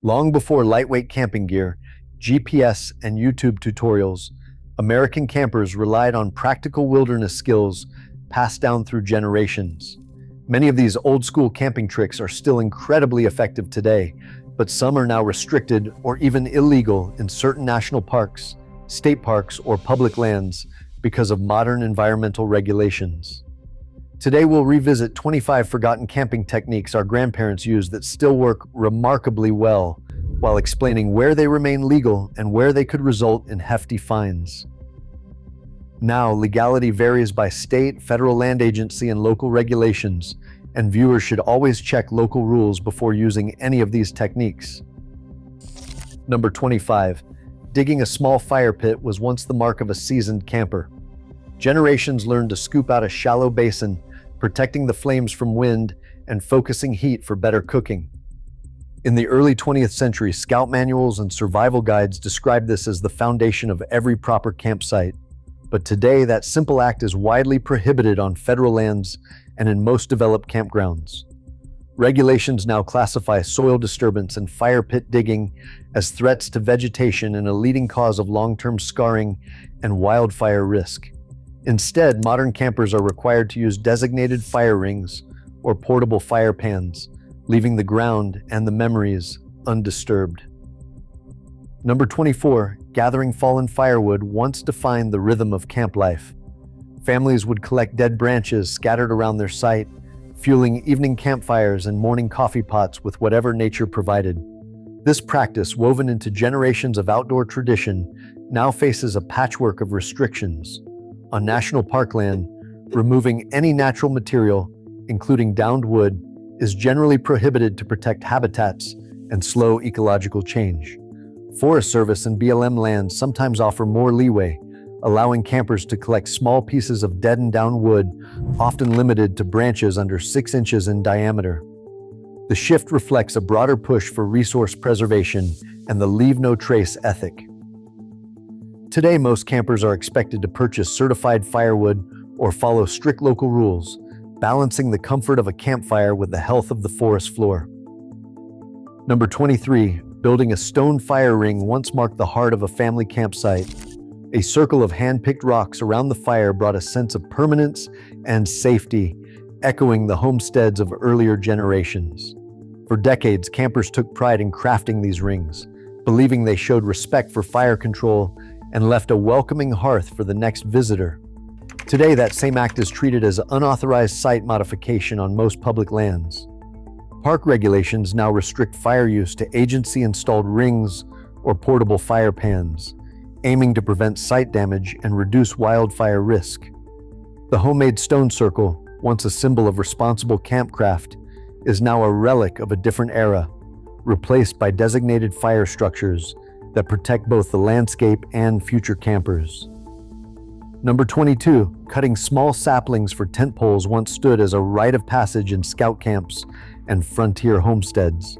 Long before lightweight camping gear, GPS, and YouTube tutorials, American campers relied on practical wilderness skills passed down through generations. Many of these old-school camping tricks are still incredibly effective today, but some are now restricted or even illegal in certain national parks, state parks, or public lands because of modern environmental regulations. Today we'll revisit 25 forgotten camping techniques our grandparents used that still work remarkably well, while explaining where they remain legal and where they could result in hefty fines. Now, legality varies by state, federal land agency, and local regulations, and viewers should always check local rules before using any of these techniques. Number 25. Digging a small fire pit was once the mark of a seasoned camper. Generations learned to scoop out a shallow basin, protecting the flames from wind and focusing heat for better cooking. In the early 20th century, scout manuals and survival guides described this as the foundation of every proper campsite. But today, that simple act is widely prohibited on federal lands and in most developed campgrounds. Regulations now classify soil disturbance and fire pit digging as threats to vegetation and a leading cause of long-term scarring and wildfire risk. Instead, modern campers are required to use designated fire rings or portable fire pans, leaving the ground and the memories undisturbed. Number 24. Gathering fallen firewood once defined the rhythm of camp life. Families would collect dead branches scattered around their site, fueling evening campfires and morning coffee pots with whatever nature provided. This practice, woven into generations of outdoor tradition, now faces a patchwork of restrictions. On national parkland, removing any natural material, including downed wood, is generally prohibited to protect habitats and slow ecological change. Forest Service and BLM lands sometimes offer more leeway, allowing campers to collect small pieces of dead and down wood, often limited to branches under 6 inches in diameter. The shift reflects a broader push for resource preservation and the leave no trace ethic. Today, most campers are expected to purchase certified firewood or follow strict local rules, balancing the comfort of a campfire with the health of the forest floor. Number 23. Building a stone fire ring once marked the heart of a family campsite. A circle of hand-picked rocks around the fire brought a sense of permanence and safety, echoing the homesteads of earlier generations. For decades, campers took pride in crafting these rings, believing they showed respect for fire control and left a welcoming hearth for the next visitor. Today, that same act is treated as unauthorized site modification on most public lands. Park regulations now restrict fire use to agency-installed rings or portable fire pans, aiming to prevent site damage and reduce wildfire risk. The homemade stone circle, once a symbol of responsible campcraft, is now a relic of a different era, replaced by designated fire structures that protect both the landscape and future campers. Number 22. Cutting small saplings for tent poles once stood as a rite of passage in scout camps and frontier homesteads.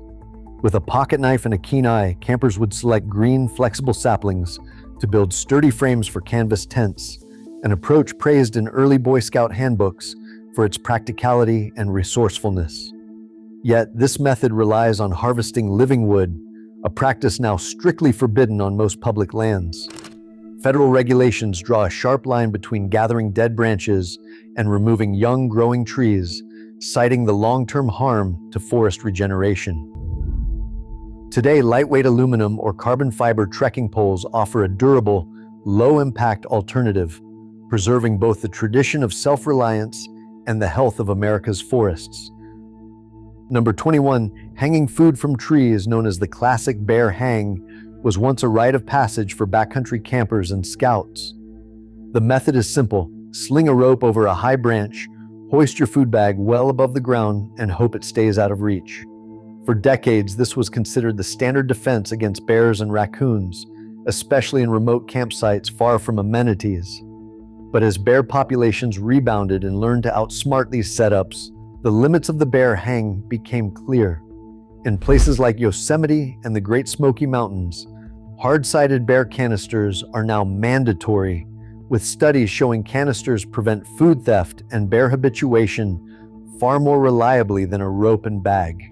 With a pocket knife and a keen eye, campers would select green, flexible saplings to build sturdy frames for canvas tents, an approach praised in early Boy Scout handbooks for its practicality and resourcefulness. Yet, this method relies on harvesting living wood, a practice now strictly forbidden on most public lands. Federal regulations draw a sharp line between gathering dead branches and removing young, growing trees, citing the long-term harm to forest regeneration. Today, lightweight aluminum or carbon fiber trekking poles offer a durable, low-impact alternative, preserving both the tradition of self-reliance and the health of America's forests. Number 21. Hanging food from trees, known as the classic bear hang, was once a rite of passage for backcountry campers and scouts. The method is simple. Sling a rope over a high branch, hoist your food bag well above the ground, and hope it stays out of reach. For decades, this was considered the standard defense against bears and raccoons, especially in remote campsites far from amenities. But as bear populations rebounded and learned to outsmart these setups, the limits of the bear hang became clear. In places like Yosemite and the Great Smoky Mountains, hard-sided bear canisters are now mandatory, with studies showing canisters prevent food theft and bear habituation far more reliably than a rope and bag.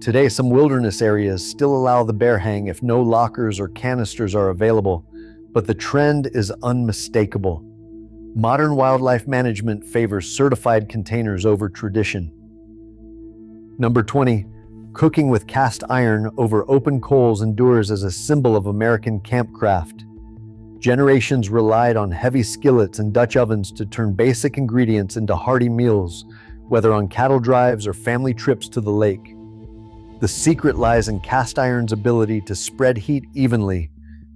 Today, some wilderness areas still allow the bear hang if no lockers or canisters are available, but the trend is unmistakable. Modern wildlife management favors certified containers over tradition. Number 20, cooking with cast iron over open coals endures as a symbol of American campcraft. Generations relied on heavy skillets and Dutch ovens to turn basic ingredients into hearty meals, whether on cattle drives or family trips to the lake. The secret lies in cast iron's ability to spread heat evenly,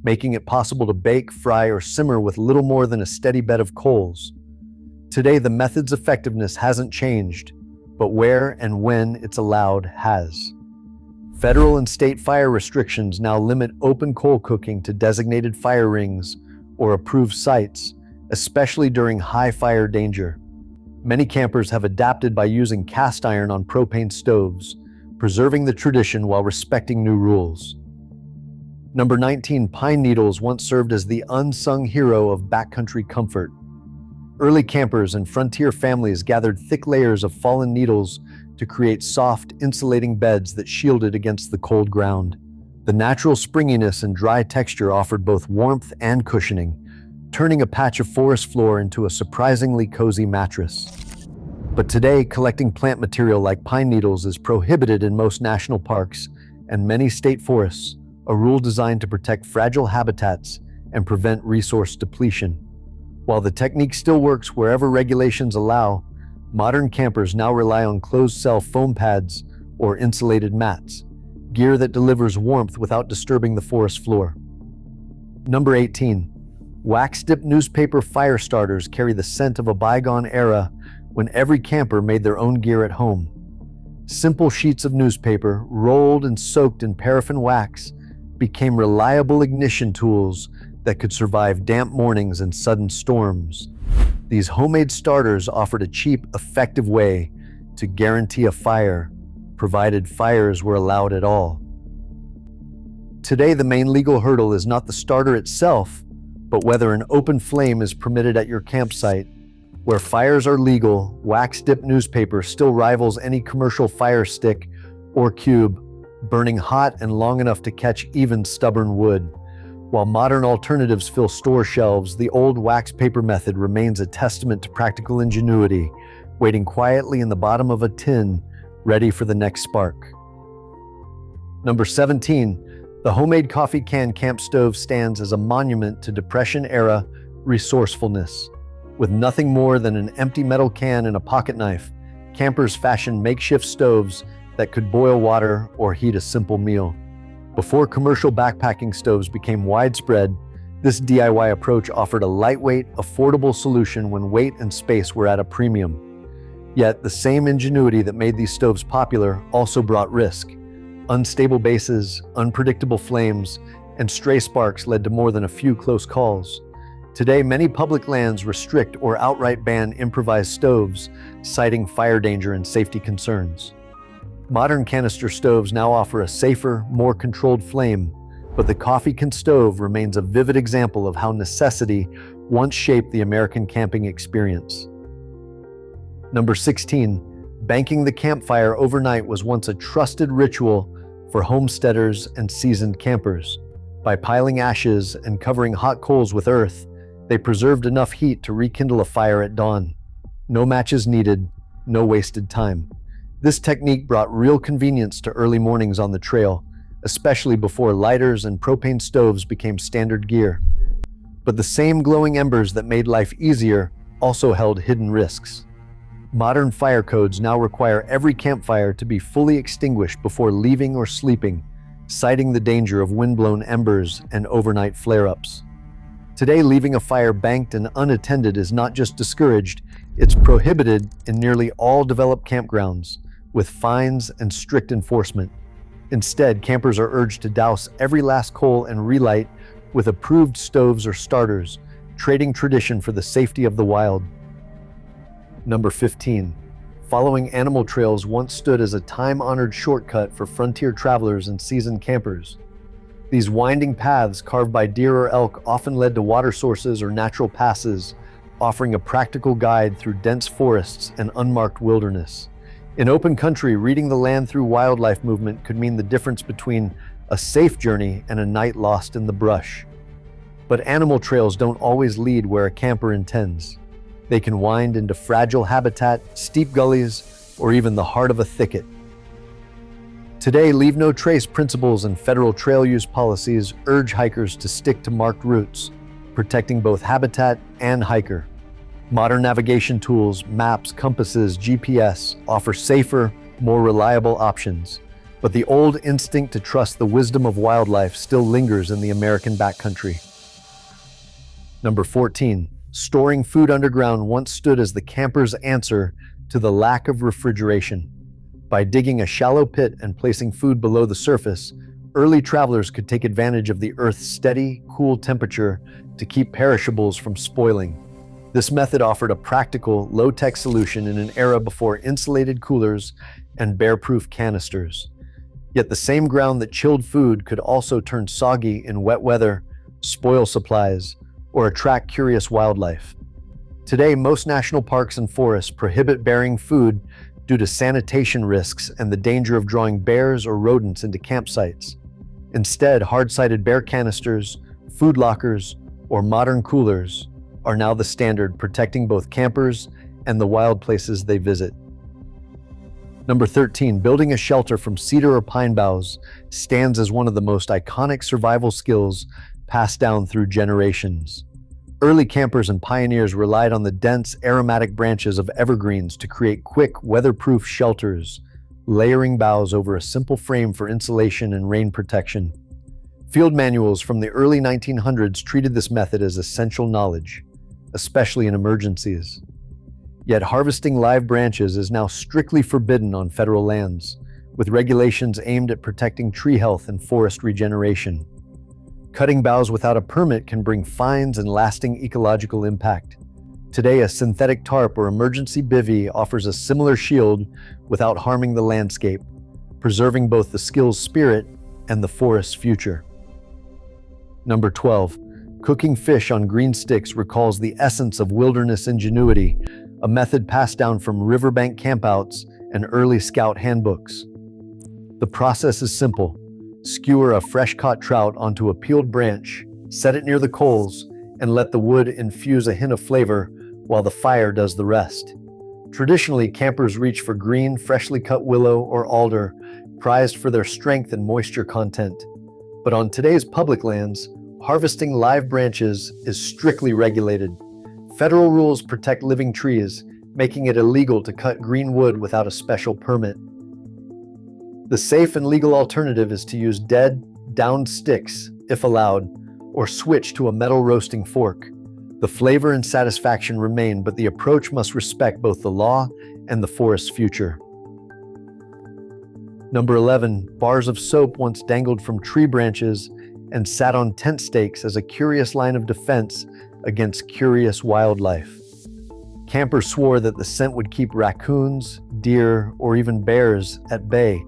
making it possible to bake, fry, or simmer with little more than a steady bed of coals. Today, the method's effectiveness hasn't changed, but where and when it's allowed has. Federal and state fire restrictions now limit open coal cooking to designated fire rings or approved sites, especially during high fire danger. Many campers have adapted by using cast iron on propane stoves, preserving the tradition while respecting new rules. Number 19, pine needles once served as the unsung hero of backcountry comfort. Early campers and frontier families gathered thick layers of fallen needles to create soft, insulating beds that shielded against the cold ground. The natural springiness and dry texture offered both warmth and cushioning, turning a patch of forest floor into a surprisingly cozy mattress. But today, collecting plant material like pine needles is prohibited in most national parks and many state forests, a rule designed to protect fragile habitats and prevent resource depletion. While the technique still works wherever regulations allow, modern campers now rely on closed-cell foam pads or insulated mats, gear that delivers warmth without disturbing the forest floor. Number 18. Wax-dipped newspaper fire starters carry the scent of a bygone era when every camper made their own gear at home. Simple sheets of newspaper, rolled and soaked in paraffin wax, became reliable ignition tools that could survive damp mornings and sudden storms. These homemade starters offered a cheap, effective way to guarantee a fire, provided fires were allowed at all. Today, the main legal hurdle is not the starter itself, but whether an open flame is permitted at your campsite. Where fires are legal, wax-dipped newspaper still rivals any commercial fire stick or cube, burning hot and long enough to catch even stubborn wood. While modern alternatives fill store shelves, the old wax paper method remains a testament to practical ingenuity, waiting quietly in the bottom of a tin, ready for the next spark. Number 17, the homemade coffee can camp stove stands as a monument to Depression-era resourcefulness. With nothing more than an empty metal can and a pocket knife, campers fashioned makeshift stoves that could boil water or heat a simple meal. Before commercial backpacking stoves became widespread, this DIY approach offered a lightweight, affordable solution when weight and space were at a premium. Yet, the same ingenuity that made these stoves popular also brought risk. Unstable bases, unpredictable flames, and stray sparks led to more than a few close calls. Today, many public lands restrict or outright ban improvised stoves, citing fire danger and safety concerns. Modern canister stoves now offer a safer, more controlled flame, but the coffee can stove remains a vivid example of how necessity once shaped the American camping experience. Number 16, banking the campfire overnight was once a trusted ritual for homesteaders and seasoned campers. By piling ashes and covering hot coals with earth, they preserved enough heat to rekindle a fire at dawn. No matches needed, no wasted time. This technique brought real convenience to early mornings on the trail, especially before lighters and propane stoves became standard gear. But the same glowing embers that made life easier also held hidden risks. Modern fire codes now require every campfire to be fully extinguished before leaving or sleeping, citing the danger of windblown embers and overnight flare-ups. Today, leaving a fire banked and unattended is not just discouraged, it's prohibited in nearly all developed campgrounds, with fines and strict enforcement. Instead, campers are urged to douse every last coal and relight with approved stoves or starters, trading tradition for the safety of the wild. Number 15. Following animal trails once stood as a time-honored shortcut for frontier travelers and seasoned campers. These winding paths carved by deer or elk often led to water sources or natural passes, offering a practical guide through dense forests and unmarked wilderness. In open country, reading the land through wildlife movement could mean the difference between a safe journey and a night lost in the brush. But animal trails don't always lead where a camper intends. They can wind into fragile habitat, steep gullies, or even the heart of a thicket. Today, leave no trace principles and federal trail use policies urge hikers to stick to marked routes, protecting both habitat and hiker. Modern navigation tools, maps, compasses, GPS offer safer, more reliable options, but the old instinct to trust the wisdom of wildlife still lingers in the American backcountry. Number 14. Storing food underground once stood as the camper's answer to the lack of refrigeration. By digging a shallow pit and placing food below the surface, early travelers could take advantage of the Earth's steady, cool temperature to keep perishables from spoiling. This method offered a practical, low-tech solution in an era before insulated coolers and bear-proof canisters. Yet the same ground that chilled food could also turn soggy in wet weather, spoil supplies, or attract curious wildlife. Today, most national parks and forests prohibit burying food due to sanitation risks and the danger of drawing bears or rodents into campsites. Instead, hard-sided bear canisters, food lockers, or modern coolers are now the standard, protecting both campers and the wild places they visit. Number 13, building a shelter from cedar or pine boughs stands as one of the most iconic survival skills passed down through generations. Early campers and pioneers relied on the dense, aromatic branches of evergreens to create quick, weatherproof shelters, layering boughs over a simple frame for insulation and rain protection. Field manuals from the early 1900s treated this method as essential knowledge, especially in emergencies. Yet harvesting live branches is now strictly forbidden on federal lands, with regulations aimed at protecting tree health and forest regeneration. Cutting boughs without a permit can bring fines and lasting ecological impact. Today, a synthetic tarp or emergency bivvy offers a similar shield without harming the landscape, preserving both the skill's spirit and the forest's future. Number 12. Cooking fish on green sticks recalls the essence of wilderness ingenuity, a method passed down from riverbank campouts and early scout handbooks. The process is simple. Skewer a fresh-caught trout onto a peeled branch, set it near the coals, and let the wood infuse a hint of flavor while the fire does the rest. Traditionally, campers reach for green, freshly cut willow or alder, prized for their strength and moisture content. But on today's public lands, harvesting live branches is strictly regulated. Federal rules protect living trees, making it illegal to cut green wood without a special permit. The safe and legal alternative is to use dead, downed sticks, if allowed, or switch to a metal roasting fork. The flavor and satisfaction remain, but the approach must respect both the law and the forest's future. Number 11, bars of soap once dangled from tree branches and sat on tent stakes as a curious line of defense against curious wildlife. Campers swore that the scent would keep raccoons, deer, or even bears at bay,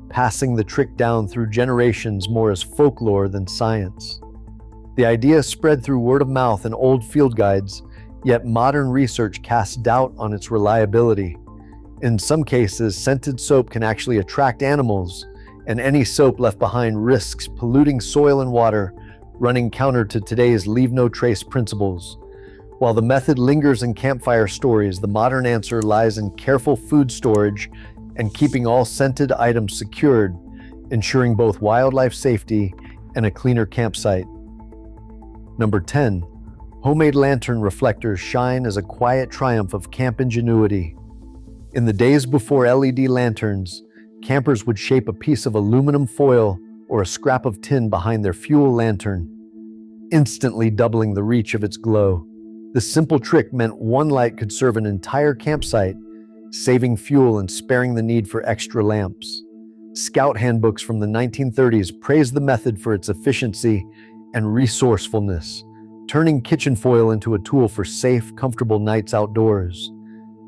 passing the trick down through generations more as folklore than science. The idea spread through word of mouth and old field guides, yet modern research casts doubt on its reliability. In some cases, scented soap can actually attract animals, and any soap left behind risks polluting soil and water, running counter to today's leave no trace principles. While the method lingers in campfire stories, the modern answer lies in careful food storage and keeping all scented items secured, ensuring both wildlife safety and a cleaner campsite. Number 10. Homemade lantern reflectors shine as a quiet triumph of camp ingenuity. In the days before LED lanterns, campers would shape a piece of aluminum foil or a scrap of tin behind their fuel lantern, instantly doubling the reach of its glow. This simple trick meant one light could serve an entire campsite, saving fuel and sparing the need for extra lamps. Scout handbooks from the 1930s praised the method for its efficiency and resourcefulness, turning kitchen foil into a tool for safe, comfortable nights outdoors.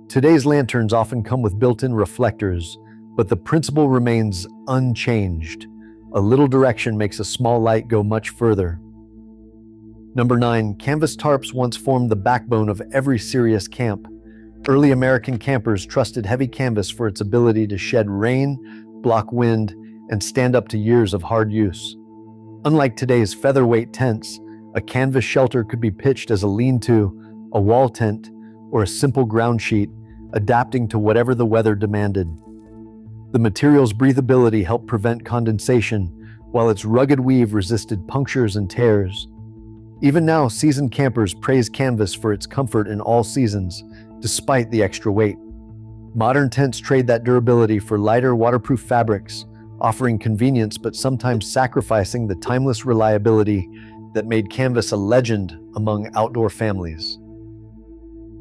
Today's lanterns often come with built-in reflectors, but the principle remains unchanged. A little direction makes a small light go much further. Number 9, canvas tarps once formed the backbone of every serious camp. Early American campers trusted heavy canvas for its ability to shed rain, block wind, and stand up to years of hard use. Unlike today's featherweight tents, a canvas shelter could be pitched as a lean-to, a wall tent, or a simple ground sheet, adapting to whatever the weather demanded. The material's breathability helped prevent condensation, while its rugged weave resisted punctures and tears. Even now, seasoned campers praise canvas for its comfort in all seasons, despite the extra weight. Modern tents trade that durability for lighter, waterproof fabrics, offering convenience but sometimes sacrificing the timeless reliability that made canvas a legend among outdoor families.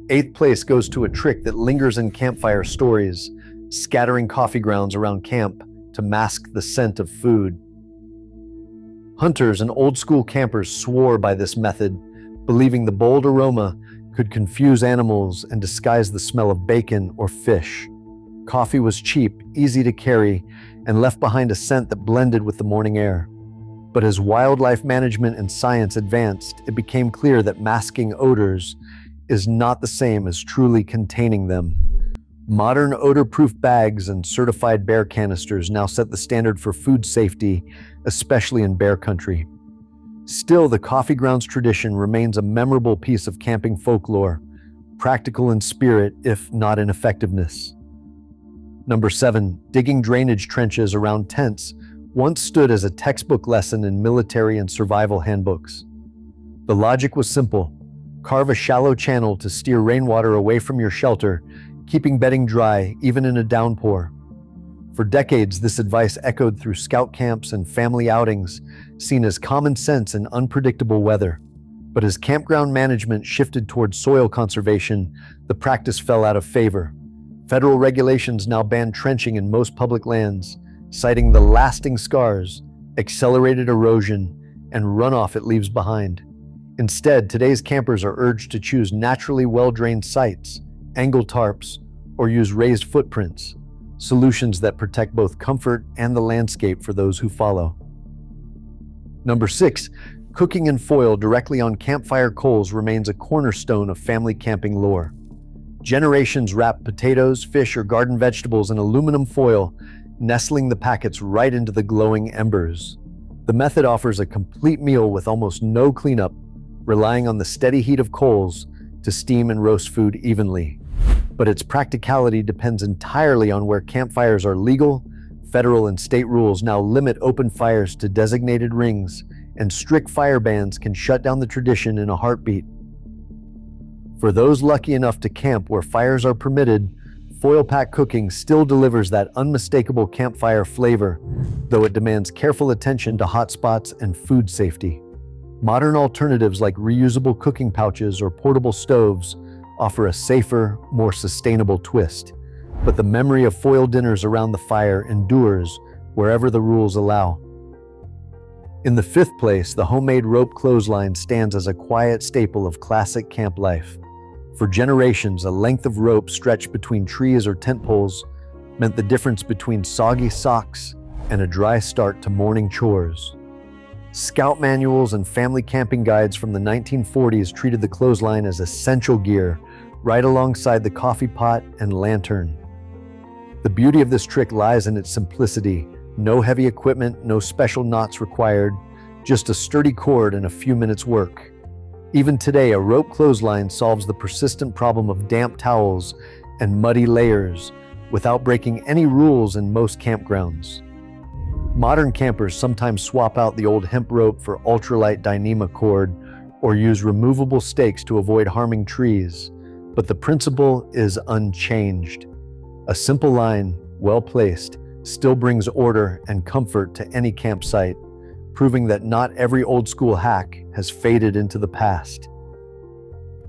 Eighth place goes to a trick that lingers in campfire stories, scattering coffee grounds around camp to mask the scent of food. Hunters and old-school campers swore by this method, believing the bold aroma could confuse animals and disguise the smell of bacon or fish. Coffee was cheap, easy to carry, and left behind a scent that blended with the morning air. But as wildlife management and science advanced, it became clear that masking odors is not the same as truly containing them. Modern odor-proof bags and certified bear canisters now set the standard for food safety, especially in bear country. Still, the coffee grounds tradition remains a memorable piece of camping folklore, practical in spirit, if not in effectiveness. Number 7, digging drainage trenches around tents once stood as a textbook lesson in military and survival handbooks. The logic was simple: carve a shallow channel to steer rainwater away from your shelter, keeping bedding dry even in a downpour. For decades, this advice echoed through scout camps and family outings, seen as common sense in unpredictable weather. But as campground management shifted towards soil conservation, the practice fell out of favor. Federal regulations now ban trenching in most public lands, citing the lasting scars, accelerated erosion, and runoff it leaves behind. Instead, today's campers are urged to choose naturally well-drained sites, angle tarps, or use raised footprints, solutions that protect both comfort and the landscape for those who follow. Number 6, cooking in foil directly on campfire coals remains a cornerstone of family camping lore. Generations wrap potatoes, fish, or garden vegetables in aluminum foil, nestling the packets right into the glowing embers. The method offers a complete meal with almost no cleanup, relying on the steady heat of coals to steam and roast food evenly. But its practicality depends entirely on where campfires are legal. Federal and state rules now limit open fires to designated rings, and strict fire bans can shut down the tradition in a heartbeat. For those lucky enough to camp where fires are permitted, foil pack cooking still delivers that unmistakable campfire flavor, though it demands careful attention to hot spots and food safety. Modern alternatives like reusable cooking pouches or portable stoves offer a safer, more sustainable twist. But the memory of foil dinners around the fire endures wherever the rules allow. In the 5th place, the homemade rope clothesline stands as a quiet staple of classic camp life. For generations, a length of rope stretched between trees or tent poles meant the difference between soggy socks and a dry start to morning chores. Scout manuals and family camping guides from the 1940s treated the clothesline as essential gear, right alongside the coffee pot and lantern. The beauty of this trick lies in its simplicity. No heavy equipment, no special knots required, just a sturdy cord and a few minutes' work. Even today, a rope clothesline solves the persistent problem of damp towels and muddy layers without breaking any rules in most campgrounds. Modern campers sometimes swap out the old hemp rope for ultralight Dyneema cord or use removable stakes to avoid harming trees, but the principle is unchanged. A simple line, well placed, still brings order and comfort to any campsite, proving that not every old-school hack has faded into the past.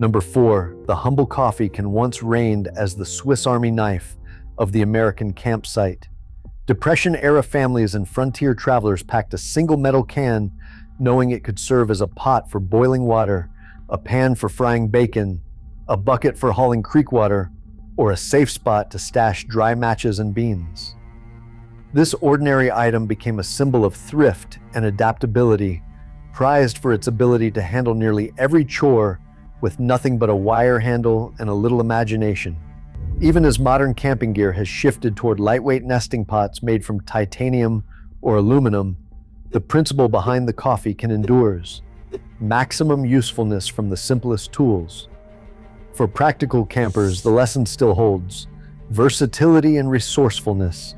Number 4, the humble coffee can once reigned as the Swiss Army knife of the American campsite. Depression-era families and frontier travelers packed a single metal can, knowing it could serve as a pot for boiling water, a pan for frying bacon, a bucket for hauling creek water, or a safe spot to stash dry matches and beans. This ordinary item became a symbol of thrift and adaptability, prized for its ability to handle nearly every chore with nothing but a wire handle and a little imagination. Even as modern camping gear has shifted toward lightweight nesting pots made from titanium or aluminum, the principle behind the coffee can endure: maximum usefulness from the simplest tools. For practical campers, the lesson still holds. Versatility and resourcefulness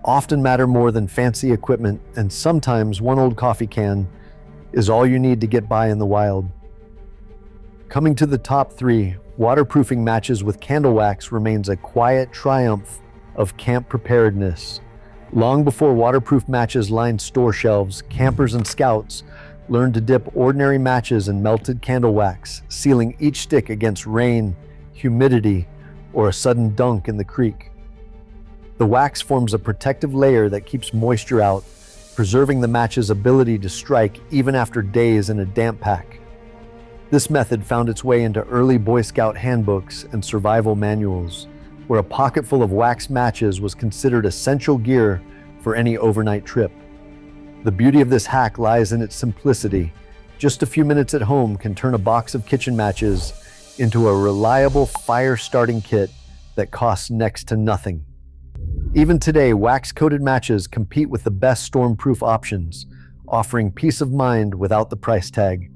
often matter more than fancy equipment, and sometimes one old coffee can is all you need to get by in the wild. Coming to the top 3, waterproofing matches with candle wax remains a quiet triumph of camp preparedness. Long before waterproof matches lined store shelves, campers and scouts learned to dip ordinary matches in melted candle wax, sealing each stick against rain, humidity, or a sudden dunk in the creek. The wax forms a protective layer that keeps moisture out, preserving the match's ability to strike even after days in a damp pack. This method found its way into early Boy Scout handbooks and survival manuals, where a pocket full of wax matches was considered essential gear for any overnight trip. The beauty of this hack lies in its simplicity. Just a few minutes at home can turn a box of kitchen matches into a reliable fire-starting kit that costs next to nothing. Even today, wax-coated matches compete with the best storm-proof options, offering peace of mind without the price tag.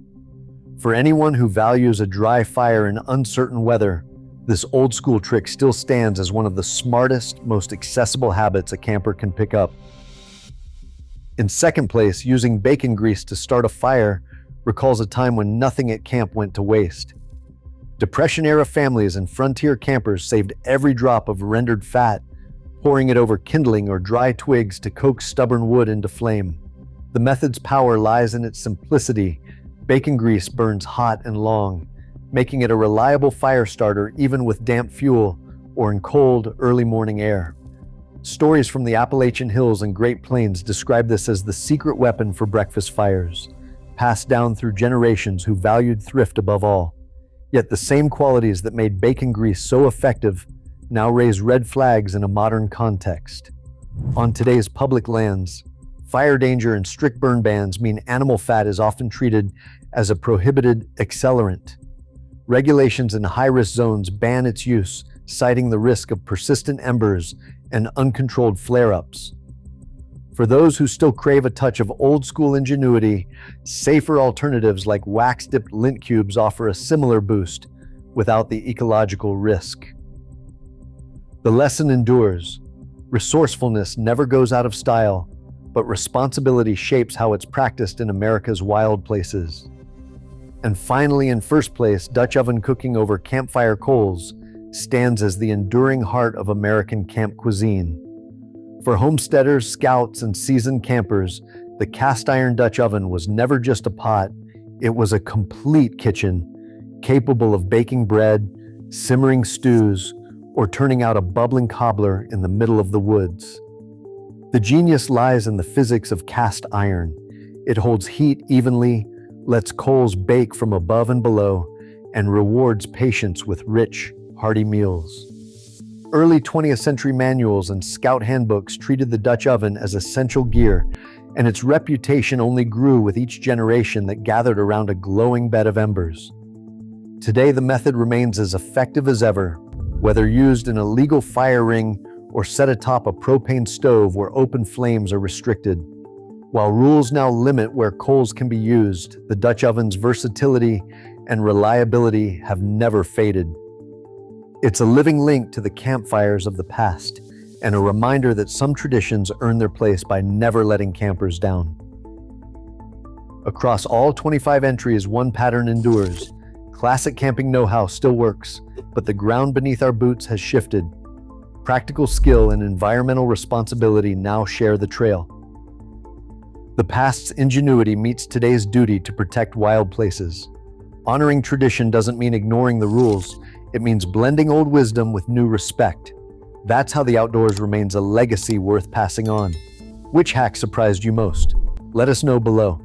For anyone who values a dry fire in uncertain weather, this old-school trick still stands as one of the smartest, most accessible habits a camper can pick up. In second place, using bacon grease to start a fire recalls a time when nothing at camp went to waste. Depression-era families and frontier campers saved every drop of rendered fat, pouring it over kindling or dry twigs to coax stubborn wood into flame. The method's power lies in its simplicity. Bacon grease burns hot and long, making it a reliable fire starter even with damp fuel or in cold, early morning air. Stories from the Appalachian Hills and Great Plains describe this as the secret weapon for breakfast fires, passed down through generations who valued thrift above all. Yet the same qualities that made bacon grease so effective now raise red flags in a modern context. On today's public lands, fire danger and strict burn bans mean animal fat is often treated as a prohibited accelerant. Regulations in high-risk zones ban its use, citing the risk of persistent embers and uncontrolled flare-ups. For those who still crave a touch of old-school ingenuity, safer alternatives like wax-dipped lint cubes offer a similar boost without the ecological risk. The lesson endures. Resourcefulness never goes out of style, but responsibility shapes how it's practiced in America's wild places. And finally, in first place, Dutch oven cooking over campfire coals stands as the enduring heart of American camp cuisine. For homesteaders, scouts, and seasoned campers, the cast iron Dutch oven was never just a pot, it was a complete kitchen, capable of baking bread, simmering stews, or turning out a bubbling cobbler in the middle of the woods. The genius lies in the physics of cast iron. It holds heat evenly, lets coals bake from above and below, and rewards patience with rich, hearty meals. Early 20th century manuals and scout handbooks treated the Dutch oven as essential gear, and its reputation only grew with each generation that gathered around a glowing bed of embers. Today, the method remains as effective as ever, whether used in a legal fire ring or set atop a propane stove where open flames are restricted. While rules now limit where coals can be used, the Dutch oven's versatility and reliability have never faded. It's a living link to the campfires of the past, and a reminder that some traditions earn their place by never letting campers down. Across all 25 entries, one pattern endures. Classic camping know-how still works, but the ground beneath our boots has shifted. Practical skill and environmental responsibility now share the trail. The past's ingenuity meets today's duty to protect wild places. Honoring tradition doesn't mean ignoring the rules. It means blending old wisdom with new respect. That's how the outdoors remains a legacy worth passing on. Which hack surprised you most? Let us know below.